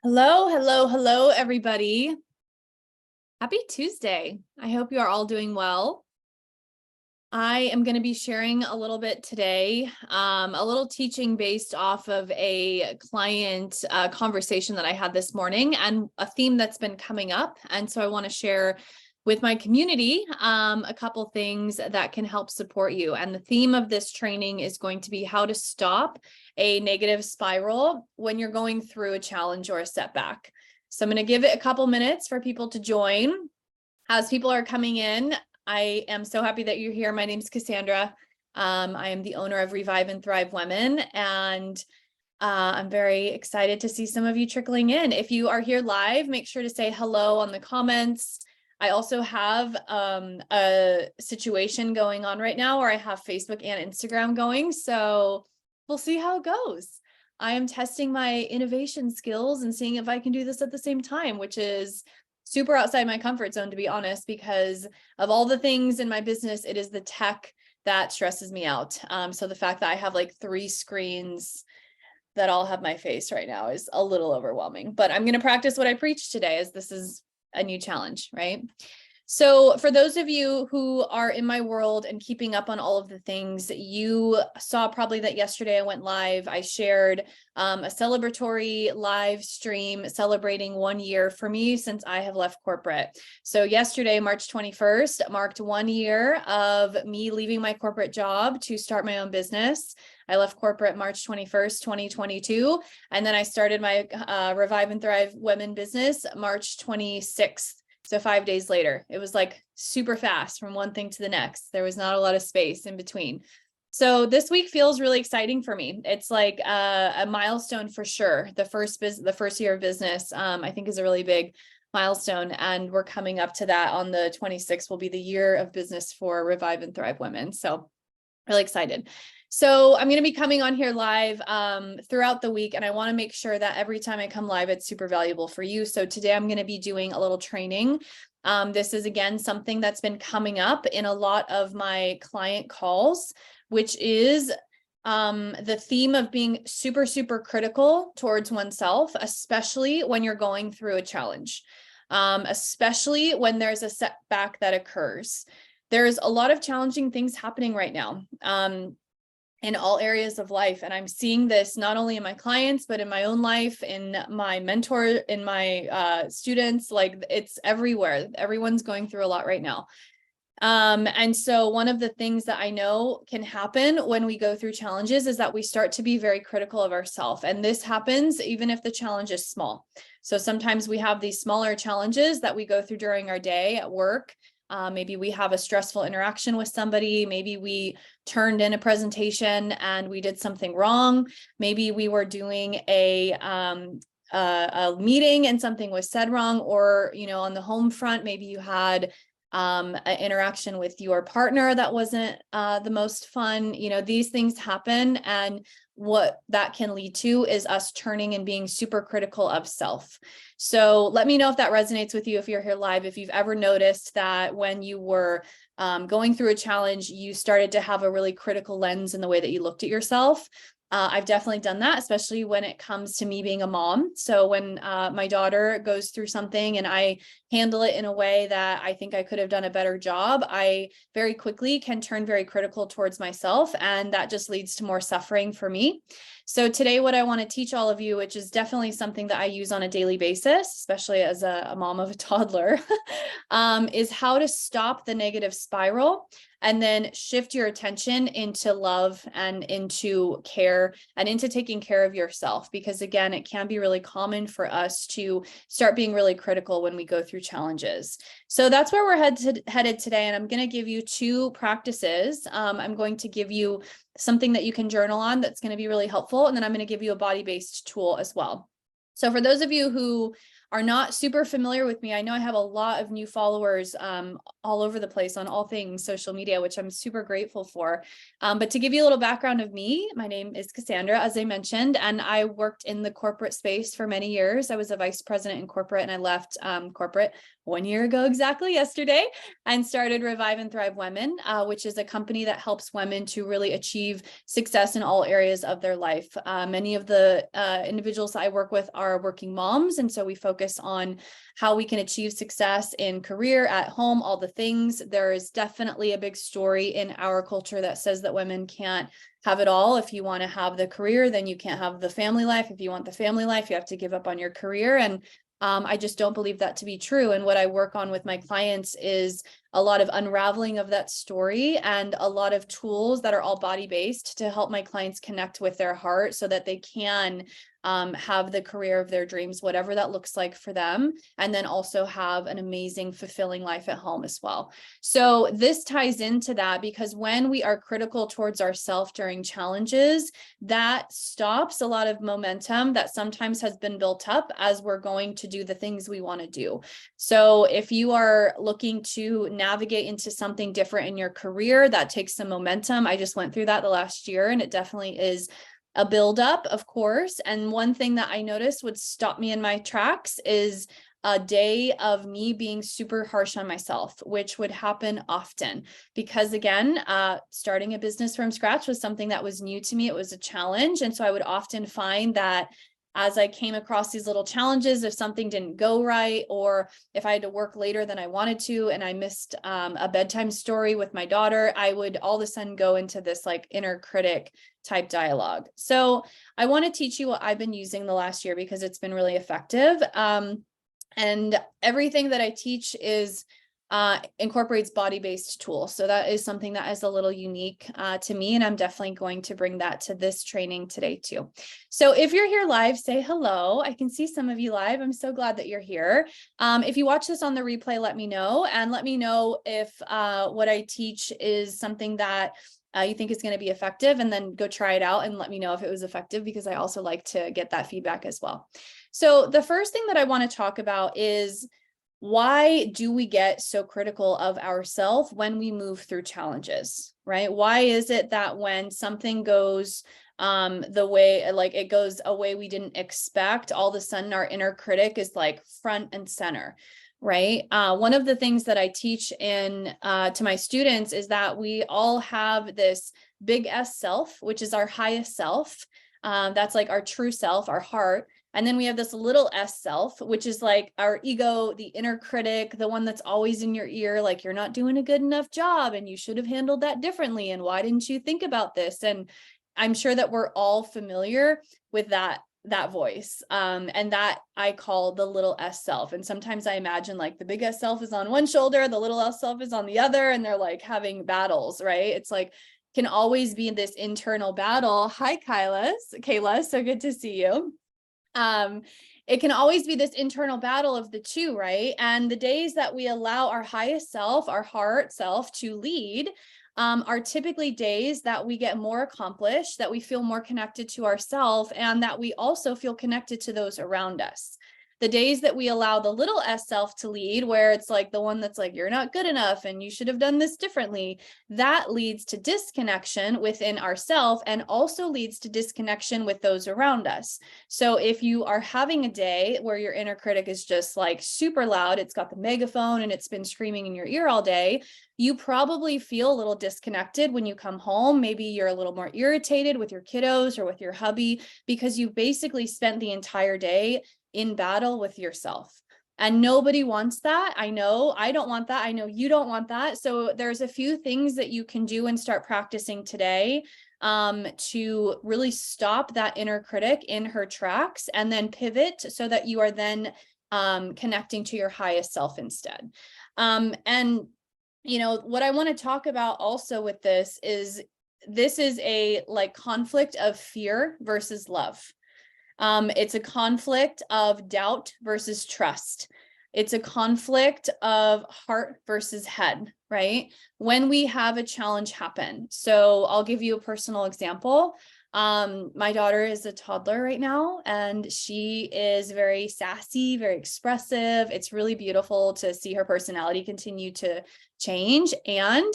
Hello, everybody. Happy Tuesday. I hope you are all doing well. I am going to be sharing a little bit today, a little teaching based off of a client conversation that I had this morning and a theme that's been coming up. And so I want to share with my community a couple things that can help support you. And the theme of this training is going to be how to stop a negative spiral when you're going through a challenge or a setback. So I'm going to give it a couple minutes for people to join. As people are coming in, I am so happy that you're here. My name is Cassandra. I am the owner of Revive and Thrive Women, and I'm very excited to see some of you trickling in. If you are here live, make sure to say hello on the comments. I also have a situation going on right now where I have Facebook and Instagram going, so we'll see how it goes. I am testing my innovation skills and seeing if I can do this at the same time, which is super outside my comfort zone, to be honest, because of all the things in my business, it is the tech that stresses me out. So the fact that I have like 3 screens that all have my face right now is a little overwhelming, but I'm going to practice what I preach today, as this is a new challenge, right? So for those of you who are in my world and keeping up on all of the things, you saw probably that yesterday I went live. I shared a celebratory live stream celebrating 1 year for me since I have left corporate. So yesterday, March 21st, marked 1 year of me leaving my corporate job to start my own business. I left corporate March 21st, 2022, and then I started my Revive and Thrive Women business March 26th. So 5 days later. It was like super fast from one thing to the next. There was not a lot of space in between. So this week feels really exciting for me. It's like a milestone for sure. The first year of business, I think, is a really big milestone, and we're coming up to that. On the 26th will be the year of business for Revive and Thrive Women. So really excited. So I'm going to be coming on here live throughout the week, and I want to make sure that every time I come live, it's super valuable for you. So today I'm going to be doing a little training. This is, again, something that's been coming up in a lot of my client calls, which is the theme of being super, super critical towards oneself, especially when you're going through a challenge, especially when there's a setback that occurs. There's a lot of challenging things happening right now. In all areas of life. And I'm seeing this not only in my clients, but in my own life, in my mentor, in my students. Like, it's everywhere. Everyone's going through a lot right now. And so one of the things that I know can happen when we go through challenges is that we start to be very critical of ourselves. And this happens even if the challenge is small. So sometimes we have these smaller challenges that we go through during our day at work. Maybe we have a stressful interaction with somebody. Maybe we turned in a presentation and we did something wrong. Maybe we were doing a meeting and something was said wrong, or, on the home front, maybe you had an interaction with your partner that wasn't the most fun. These things happen, and what that can lead to is us turning and being super critical of self. So let me know if that resonates with you, if you're here live, if you've ever noticed that when you were going through a challenge, you started to have a really critical lens in the way that you looked at yourself. I've definitely done that, especially when it comes to me being a mom. So when my daughter goes through something and I handle it in a way that I think I could have done a better job, I very quickly can turn very critical towards myself, and that just leads to more suffering for me. So today, what I want to teach all of you, which is definitely something that I use on a daily basis, especially as a mom of a toddler, is how to stop the negative spiral and then shift your attention into love and into care and into taking care of yourself. Because again, it can be really common for us to start being really critical when we go through challenges. So that's where we're headed today. And I'm going to give you 2 practices. I'm going to give you something that you can journal on that's going to be really helpful. And then I'm going to give you a body-based tool as well. So for those of you who are not super familiar with me, I know I have a lot of new followers all over the place on all things social media, which I'm super grateful for. But to give you a little background of me, my name is Cassandra, as I mentioned, and I worked in the corporate space for many years. I was a vice president in corporate, and I left corporate 1 year ago exactly yesterday, and started Revive and Thrive Women, which is a company that helps women to really achieve success in all areas of their life. Many of the individuals I work with are working moms, and so we focus on how we can achieve success in career, at home, all the things. There is definitely a big story in our culture that says that women can't have it all. If you want to have the career, then you can't have the family life. If you want the family life, you have to give up on your career. And I just don't believe that to be true. And what I work on with my clients is a lot of unraveling of that story and a lot of tools that are all body-based to help my clients connect with their heart so that they can have the career of their dreams, whatever that looks like for them, and then also have an amazing, fulfilling life at home as well. So this ties into that, because when we are critical towards ourselves during challenges, that stops a lot of momentum that sometimes has been built up as we're going to do the things we want to do. So if you are looking to navigate into something different in your career, that takes some momentum. I just went through that the last year, and it definitely is a buildup, of course. And one thing that I noticed would stop me in my tracks is a day of me being super harsh on myself, which would happen often because, again, starting a business from scratch was something that was new to me. It was a challenge. And so I would often find that as I came across these little challenges, if something didn't go right, or if I had to work later than I wanted to, and I missed a bedtime story with my daughter, I would all of a sudden go into this like inner critic type dialogue. So I want to teach you what I've been using the last year because it's been really effective. And everything that I teach is incorporates body-based tools. So that is something that is a little unique to me, and I'm definitely going to bring that to this training today too. So if you're here live, say hello. I can see some of you live. I'm so glad that you're here. If you watch this on the replay, let me know, and let me know if what I teach is something that you think is going to be effective, and then go try it out and let me know if it was effective, because I also like to get that feedback as well. So the first thing that I want to talk about is, why do we get so critical of ourselves when we move through challenges, right? Why is it that when something goes the way, like it goes a way we didn't expect, all of a sudden our inner critic is like front and center, right? One of the things that I teach to my students is that we all have this big S self, which is our highest self. That's like our true self, our heart. And then we have this little S self, which is like our ego, the inner critic, the one that's always in your ear, like you're not doing a good enough job and you should have handled that differently. And why didn't you think about this? And I'm sure that we're all familiar with that voice. And that I call the little S self. And sometimes I imagine like the big S self is on one shoulder, the little S self is on the other, and they're like having battles, right? It's like, can always be this internal battle. Hi, Kayla, so good to see you. It can always be this internal battle of the two, right? And the days that we allow our highest self, our heart self, to lead are typically days that we get more accomplished, that we feel more connected to ourselves, and that we also feel connected to those around us. The days that we allow the little S self to lead, where it's like the one that's like, you're not good enough and you should have done this differently, that leads to disconnection within ourselves and also leads to disconnection with those around us. So if you are having a day where your inner critic is just like super loud, it's got the megaphone and it's been screaming in your ear all day, you probably feel a little disconnected when you come home. Maybe you're a little more irritated with your kiddos or with your hubby because you basically spent the entire day in battle with yourself. And nobody wants that. I know I don't want that. I know you don't want that. So there's a few things that you can do and start practicing today to really stop that inner critic in her tracks and then pivot so that you are then connecting to your highest self instead. And you know, what I want to talk about also with this is a like conflict of fear versus love. It's a conflict of doubt versus trust. It's a conflict of heart versus head, right? When we have a challenge happen. So I'll give you a personal example. My daughter is a toddler right now, and she is very sassy, very expressive. It's really beautiful to see her personality continue to change. And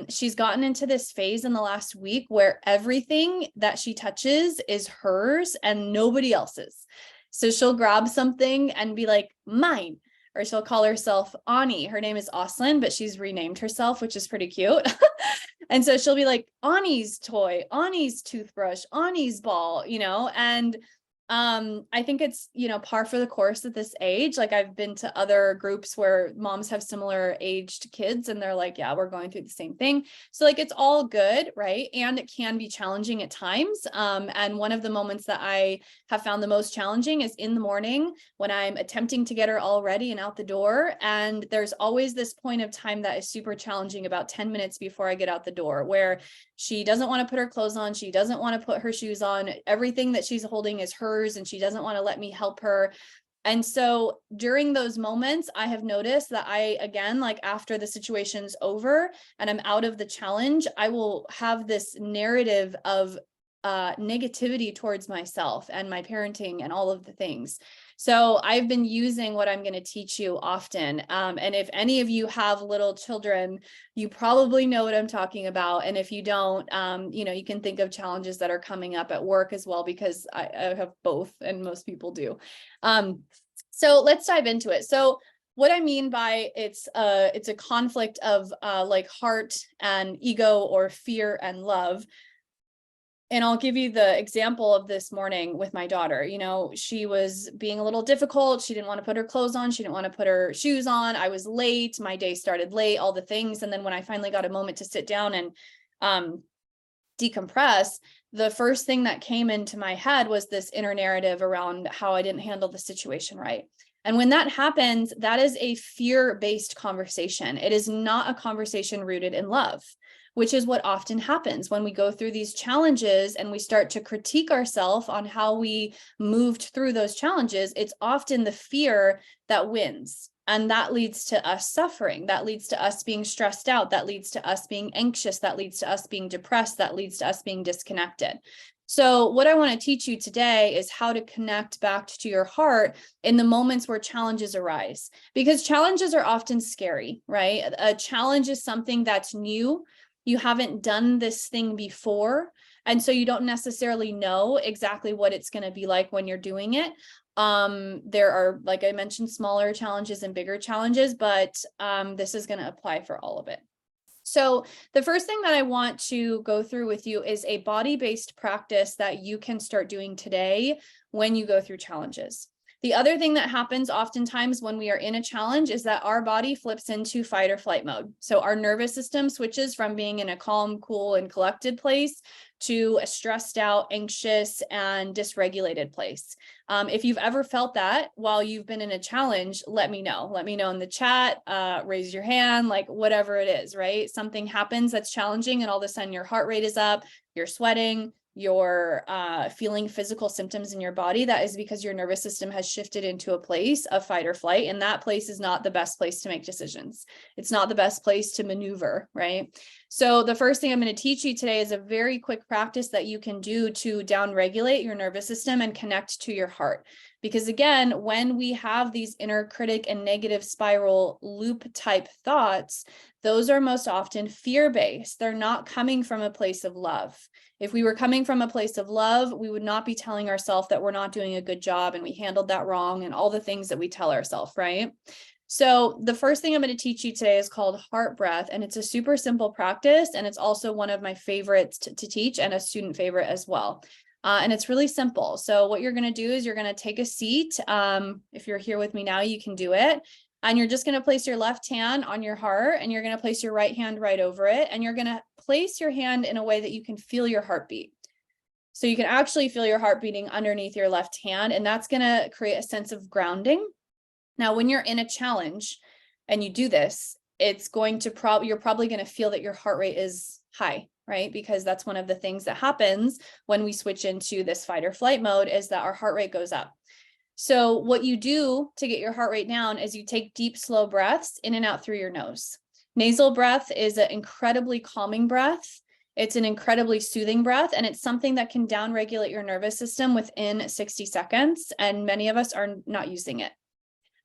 she's gotten into this phase in the last week where everything that she touches is hers and nobody else's. So she'll grab something and be like, mine, or she'll call herself Ani. Her name is Oslin, but she's renamed herself, which is pretty cute. And so she'll be like, Ani's toy, Ani's toothbrush, Ani's ball, and I think it's, par for the course at this age. Like I've been to other groups where moms have similar aged kids and they're like, yeah, we're going through the same thing. So like, it's all good. Right. And it can be challenging at times. And one of the moments that I have found the most challenging is in the morning when I'm attempting to get her all ready and out the door. And there's always this point of time that is super challenging about 10 minutes before I get out the door, where she doesn't want to put her clothes on. She doesn't want to put her shoes on. Everything that she's holding is hers, and she doesn't want to let me help her. And so during those moments, I have noticed that again, like after the situation's over and I'm out of the challenge, I will have this narrative of negativity towards myself and my parenting and all of the things. So I've been using what I'm going to teach you often. And if any of you have little children, you probably know what I'm talking about. And if you don't, you can think of challenges that are coming up at work as well, because I have both and most people do. So let's dive into it. So what I mean by it's a conflict of like heart and ego, or fear and love. And I'll give you the example of this morning with my daughter. She was being a little difficult. She didn't want to put her clothes on. She didn't want to put her shoes on. I was late. My day started late, all the things. And then when I finally got a moment to sit down and decompress, the first thing that came into my head was this inner narrative around how I didn't handle the situation right. And when that happens, that is a fear-based conversation. It is not a conversation rooted in love, which is what often happens when we go through these challenges and we start to critique ourselves on how we moved through those challenges. It's often the fear that wins. And that leads to us suffering. That leads to us being stressed out. That leads to us being anxious. That leads to us being depressed. That leads to us being disconnected. So what I want to teach you today is how to connect back to your heart in the moments where challenges arise, because challenges are often scary, right? A challenge is something that's new. You haven't done this thing before. And so you don't necessarily know exactly what it's going to be like when you're doing it. There are, like I mentioned, smaller challenges and bigger challenges, but this is going to apply for all of it. So the first thing that I want to go through with you is a body-based practice that you can start doing today when you go through challenges. The other thing that happens oftentimes when we are in a challenge is that our body flips into fight or flight mode. So our nervous system switches from being in a calm, cool, and collected place to a stressed out, anxious, and dysregulated place. If you've ever felt that while you've been in a challenge, let me know. Let me know in the chat, raise your hand, like whatever it is, right? Something happens that's challenging and all of a sudden your heart rate is up, you're sweating, you're feeling physical symptoms in your body. That is because your nervous system has shifted into a place of fight or flight. And that place is not the best place to make decisions. It's not the best place to maneuver, right? So the first thing I'm going to teach you today is a very quick practice that you can do to downregulate your nervous system and connect to your heart. Because again, when we have these inner critic and negative spiral loop type thoughts, those are most often fear-based. They're not coming from a place of love. If we were coming from a place of love, we would not be telling ourselves that we're not doing a good job and we handled that wrong and all the things that we tell ourselves, right? So the first thing I'm going to teach you today is called heart breath, and it's a super simple practice, and it's also one of my favorites to teach and a student favorite as well. And it's really simple. So what you're going to do is you're going to take a seat. If you're here with me now, you can do it. And you're just going to place your left hand on your heart, and you're going to place your right hand right over it. And you're going to place your hand in a way that you can feel your heartbeat. So you can actually feel your heart beating underneath your left hand, and that's going to create a sense of grounding. Now, when you're in a challenge and you do this, it's going to you're probably going to feel that your heart rate is high, right? Because that's one of the things that happens when we switch into this fight or flight mode, is that our heart rate goes up. So what you do to get your heart rate down is you take deep, slow breaths in and out through your nose. Nasal breath is an incredibly calming breath. It's an incredibly soothing breath, and it's something that can downregulate your nervous system within 60 seconds. And many of us are not using it.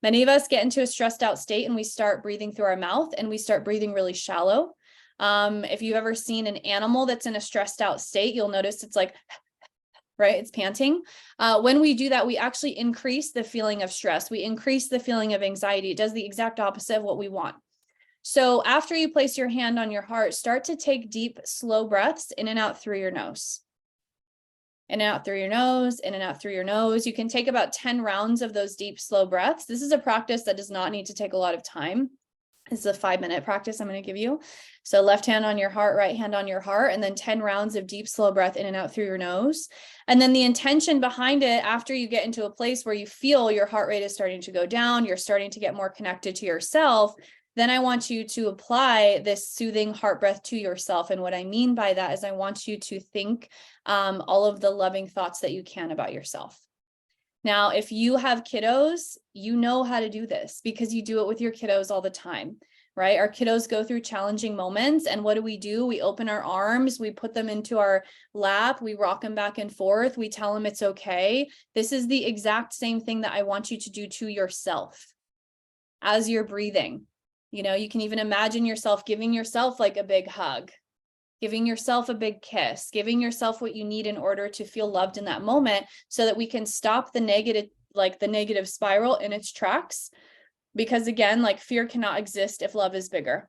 Many of us get into a stressed out state and we start breathing through our mouth, and we start breathing really shallow. If you've ever seen an animal that's in a stressed out state, you'll notice it's like, right? It's panting. When we do that, we actually increase the feeling of stress. We increase the feeling of anxiety. It does the exact opposite of what we want. So after you place your hand on your heart, start to take deep, slow breaths in and out through your nose. In and out through your nose, in and out through your nose. You can take about 10 rounds of those deep, slow breaths. This is a practice that does not need to take a lot of time. This is a 5-minute practice I'm going to give you. So left hand on your heart, right hand on your heart, and then 10 rounds of deep, slow breath in and out through your nose. And then the intention behind it, after you get into a place where you feel your heart rate is starting to go down, you're starting to get more connected to yourself, then I want you to apply this soothing heart breath to yourself. And what I mean by that is I want you to think all of the loving thoughts that you can about yourself. Now, if you have kiddos, you know how to do this because you do it with your kiddos all the time, right? Our kiddos go through challenging moments. And what do? We open our arms, we put them into our lap, we rock them back and forth, we tell them it's okay. This is the exact same thing that I want you to do to yourself as you're breathing. You know, you can even imagine yourself giving yourself like a big hug, giving yourself a big kiss, giving yourself what you need in order to feel loved in that moment so that we can stop the negative spiral in its tracks. Because again, like fear cannot exist if love is bigger.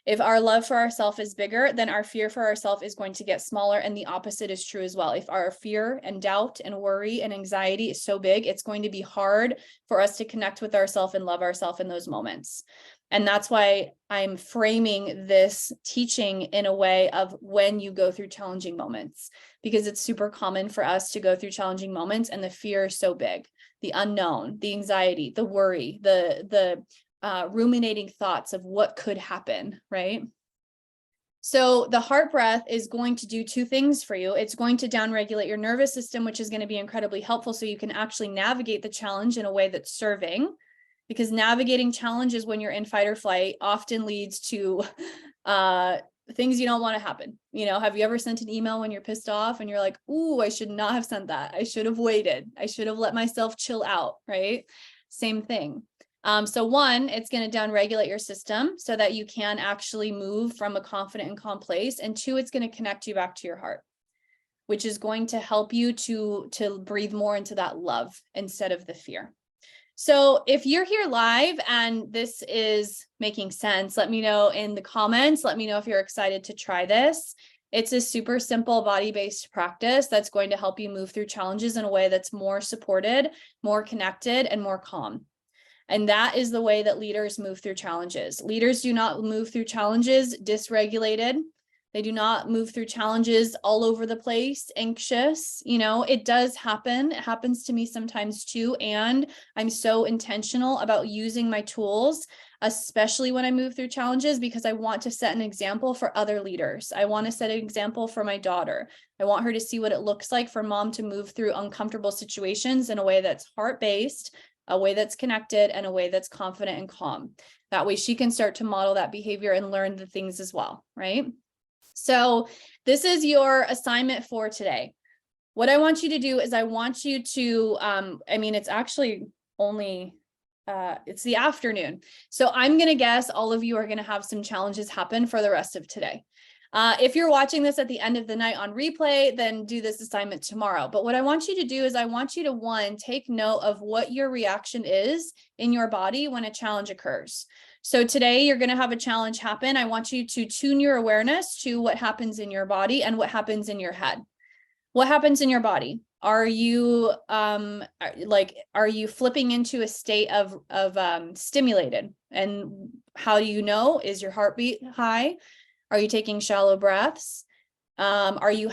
If our love for ourselves is bigger, then our fear for ourselves is going to get smaller, and the opposite is true as well. If our fear and doubt and worry and anxiety is so big, it's going to be hard for us to connect with ourselves and love ourselves in those moments. And that's why I'm framing this teaching in a way of when you go through challenging moments, because it's super common for us to go through challenging moments and the fear is so big, the unknown, the anxiety, the worry, the ruminating thoughts of what could happen, right? So the heart breath is going to do two things for you. It's going to downregulate your nervous system, which is going to be incredibly helpful so you can actually navigate the challenge in a way that's serving. Because navigating challenges when you're in fight or flight often leads to things you don't want to happen. You know, have you ever sent an email when you're pissed off and you're like, ooh, I should not have sent that. I should have waited. I should have let myself chill out, right? Same thing. So one, it's going to downregulate your system so that you can actually move from a confident and calm place. And two, it's going to connect you back to your heart, which is going to help you to breathe more into that love instead of the fear. So if you're here live and this is making sense, let me know in the comments. Let me know if you're excited to try this. It's a super simple body-based practice that's going to help you move through challenges in a way that's more supported, more connected, and more calm. And that is the way that leaders move through challenges. Leaders do not move through challenges dysregulated. They do not move through challenges all over the place, anxious. You know, it does happen. It happens to me sometimes too. And I'm so intentional about using my tools, especially when I move through challenges, because I want to set an example for other leaders. I want to set an example for my daughter. I want her to see what it looks like for mom to move through uncomfortable situations in a way that's heart-based, a way that's connected, and a way that's confident and calm. That way she can start to model that behavior and learn the things as well, right? So this is your assignment for today. What I want you to do is I want you to, it's actually only, it's the afternoon. So I'm going to guess all of you are going to have some challenges happen for the rest of today. If you're watching this at the end of the night on replay, then do this assignment tomorrow. But what I want you to do is I want you to, one, take note of what your reaction is in your body when a challenge occurs. So today you're going to have a challenge happen. I want you to tune your awareness to what happens in your body and what happens in your head. What happens in your body? Are you are you flipping into a state of stimulated? And how do you know? Is your heartbeat high? Are you taking shallow breaths? Are you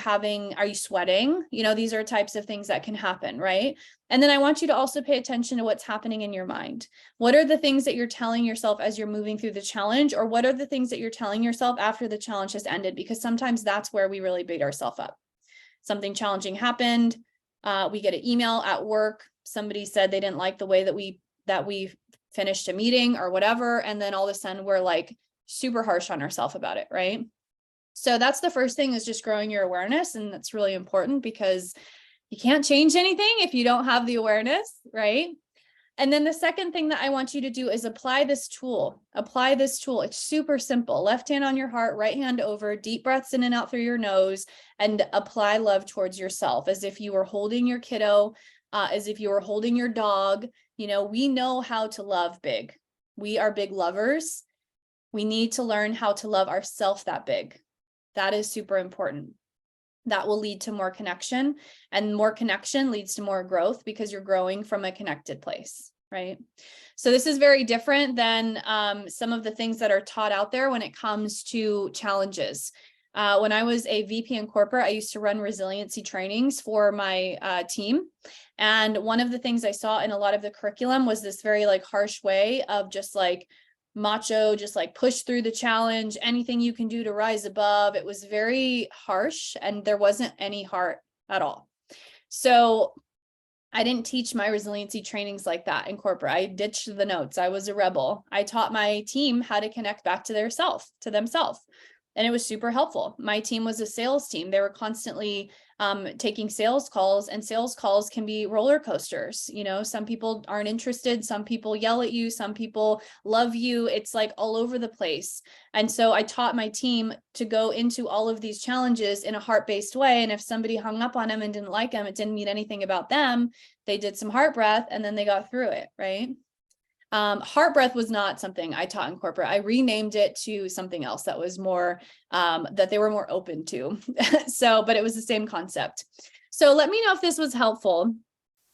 sweating? You know, these are types of things that can happen, right? And then I want you to also pay attention to what's happening in your mind. What are the things that you're telling yourself as you're moving through the challenge? Or what are the things that you're telling yourself after the challenge has ended? Because sometimes that's where we really beat ourselves up. Something challenging happened. We get an email at work. Somebody said they didn't like the way that we finished a meeting or whatever. And then all of a sudden we're like super harsh on ourselves about it, right? So that's the first thing, is just growing your awareness. And that's really important because you can't change anything if you don't have the awareness, right? And then the second thing that I want you to do is apply this tool. Apply this tool. It's super simple. Left hand on your heart, right hand over, deep breaths in and out through your nose, and apply love towards yourself as if you were holding your kiddo, as if you were holding your dog. You know, we know how to love big. We are big lovers. We need to learn how to love ourselves that big. That is super important. That will lead to more connection, and more connection leads to more growth because you're growing from a connected place, right? So this is very different than some of the things that are taught out there when it comes to challenges. When I was a VP in corporate, I used to run resiliency trainings for my team. And one of the things I saw in a lot of the curriculum was this very like harsh way of just like macho, just like push through the challenge, anything you can do to rise above. It was very harsh and there wasn't any heart at all. So I didn't teach my resiliency trainings like that in corporate. I ditched the notes. I was a rebel. I taught my team how to connect back to themselves. And it was super helpful. My team was a sales team. They were constantly taking sales calls, and sales calls can be roller coasters. You know, some people aren't interested. Some people yell at you. Some people love you. It's like all over the place. And so I taught my team to go into all of these challenges in a heart-based way. And if somebody hung up on them and didn't like them, it didn't mean anything about them. They did some heart breath and then they got through it, right? Heart breath was not something I taught in corporate. I renamed it to something else that was more, that they were more open to. But it was the same concept. So let me know if this was helpful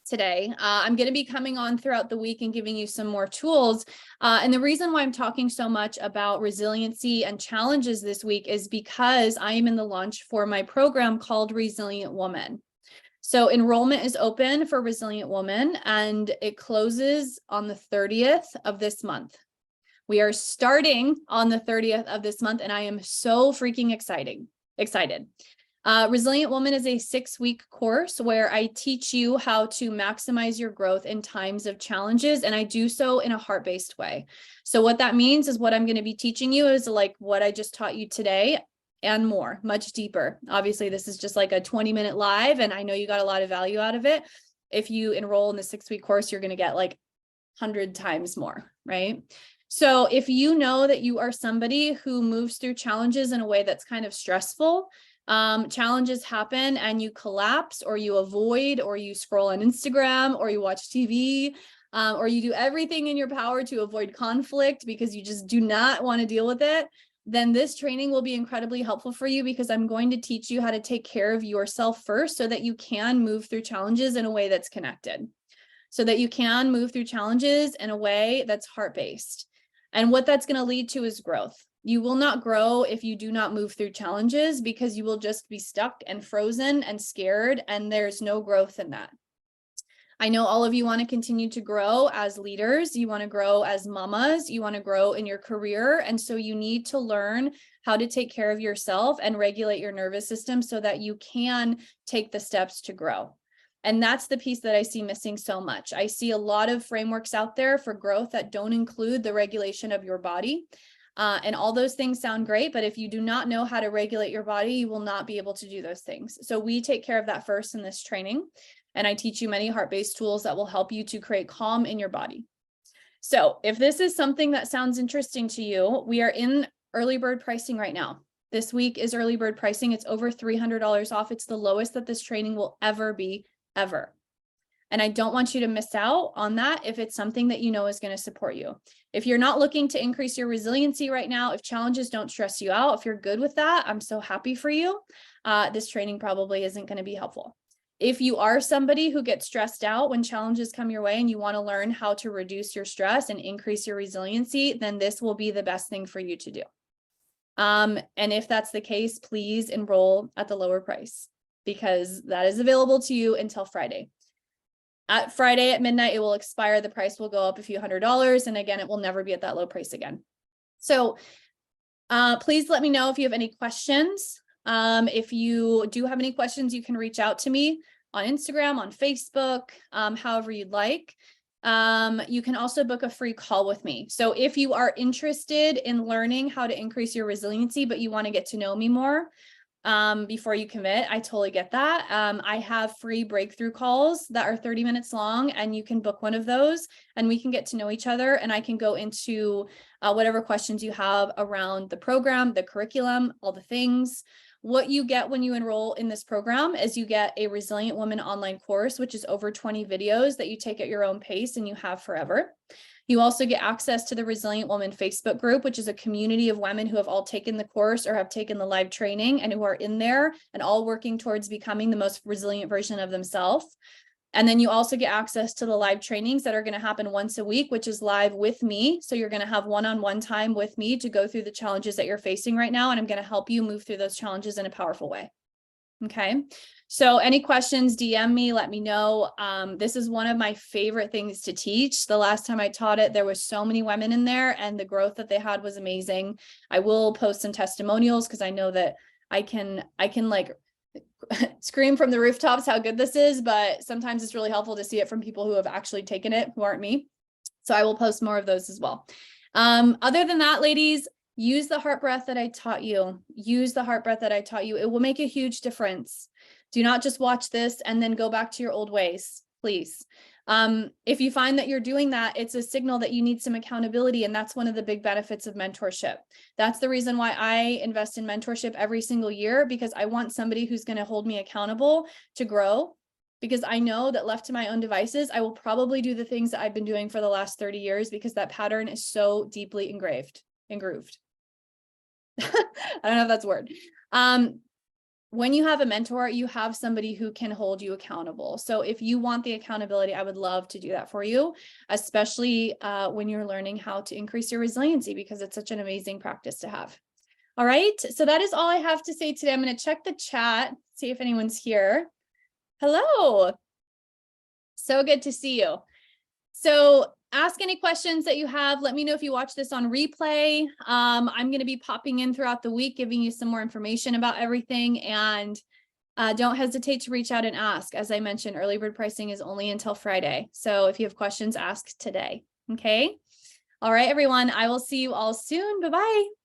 today. I'm going to be coming on throughout the week and giving you some more tools. And the reason why I'm talking so much about resiliency and challenges this week is because I am in the launch for my program called Resilient Woman. So enrollment is open for Resilient Woman and it closes on the 30th of this month. We are starting on the 30th of this month and I am so freaking excited. Resilient Woman is a 6-week course where I teach you how to maximize your growth in times of challenges, and I do so in a heart-based way. So what that means is what I'm going to be teaching you is like what I just taught you today and more, much deeper. Obviously, this is just like a 20-minute live, and I know you got a lot of value out of it. If you enroll in the 6-week course, you're going to get like 100 times more, right? So if you know that you are somebody who moves through challenges in a way that's kind of stressful, challenges happen and you collapse or you avoid or you scroll on Instagram or you watch TV, or you do everything in your power to avoid conflict because you just do not want to deal with it, then this training will be incredibly helpful for you because I'm going to teach you how to take care of yourself first so that you can move through challenges in a way that's connected, so that you can move through challenges in a way that's heart-based. And what that's going to lead to is growth. You will not grow if you do not move through challenges because you will just be stuck and frozen and scared, and there's no growth in that. I know all of you want to continue to grow as leaders. You want to grow as mamas. You want to grow in your career. And so you need to learn how to take care of yourself and regulate your nervous system so that you can take the steps to grow. And that's the piece that I see missing so much. I see a lot of frameworks out there for growth that don't include the regulation of your body. And all those things sound great, but if you do not know how to regulate your body, you will not be able to do those things. So we take care of that first in this training. And I teach you many heart-based tools that will help you to create calm in your body. So if this is something that sounds interesting to you, we are in early bird pricing right now. This week is early bird pricing. It's over $300 off. It's the lowest that this training will ever be, ever. And I don't want you to miss out on that if it's something that you know is going to support you. If you're not looking to increase your resiliency right now, if challenges don't stress you out, if you're good with that, I'm so happy for you. This training probably isn't going to be helpful. If you are somebody who gets stressed out when challenges come your way and you want to learn how to reduce your stress and increase your resiliency, then this will be the best thing for you to do. And if that's the case, please enroll at the lower price because that is available to you until Friday. At Friday at midnight, it will expire. The price will go up a few $100s. And again, it will never be at that low price again. So please let me know if you have any questions. If you do have any questions, you can reach out to me on Instagram, on Facebook, however you'd like. You can also book a free call with me. So if you are interested in learning how to increase your resiliency, but you want to get to know me more, before you commit. I totally get that. I have free breakthrough calls that are 30 minutes long, and you can book one of those and we can get to know each other, and I can go into whatever questions you have around the program, the curriculum, all the things. What you get when you enroll in this program is you get a Resilient Woman online course, which is over 20 videos that you take at your own pace and you have forever. You also get access to the Resilient Woman Facebook group, which is a community of women who have all taken the course or have taken the live training and who are in there and all working towards becoming the most resilient version of themselves. And then you also get access to the live trainings that are going to happen once a week, which is live with me. So you're going to have one-on-one time with me to go through the challenges that you're facing right now. And I'm going to help you move through those challenges in a powerful way. Okay. So any questions, DM me, let me know. This is one of my favorite things to teach. The last time I taught it, there was so many women in there and the growth that they had was amazing. I will post some testimonials because I know that I can like scream from the rooftops how good this is, but sometimes it's really helpful to see it from people who have actually taken it, who aren't me. So I will post more of those as well. Other than that, ladies, use the heart breath that I taught you. Use the heart breath that I taught you. It will make a huge difference. Do not just watch this and then go back to your old ways, please. If you find that you're doing that, it's a signal that you need some accountability. And that's one of the big benefits of mentorship. That's the reason why I invest in mentorship every single year, because I want somebody who's going to hold me accountable to grow. Because I know that left to my own devices, I will probably do the things that I've been doing for the last 30 years because that pattern is so deeply engrooved. I don't know if that's a word. When you have a mentor, you have somebody who can hold you accountable. So if you want the accountability, I would love to do that for you, especially when you're learning how to increase your resiliency, because it's such an amazing practice to have. All right. So that is all I have to say today. I'm going to check the chat, see if anyone's here. Hello. So good to see you. So ask any questions that you have. Let me know if you watch this on replay. I'm going to be popping in throughout the week, giving you some more information about everything. And don't hesitate to reach out and ask. As I mentioned, early bird pricing is only until Friday. So if you have questions, ask today. Okay. All right, everyone. I will see you all soon. Bye-bye.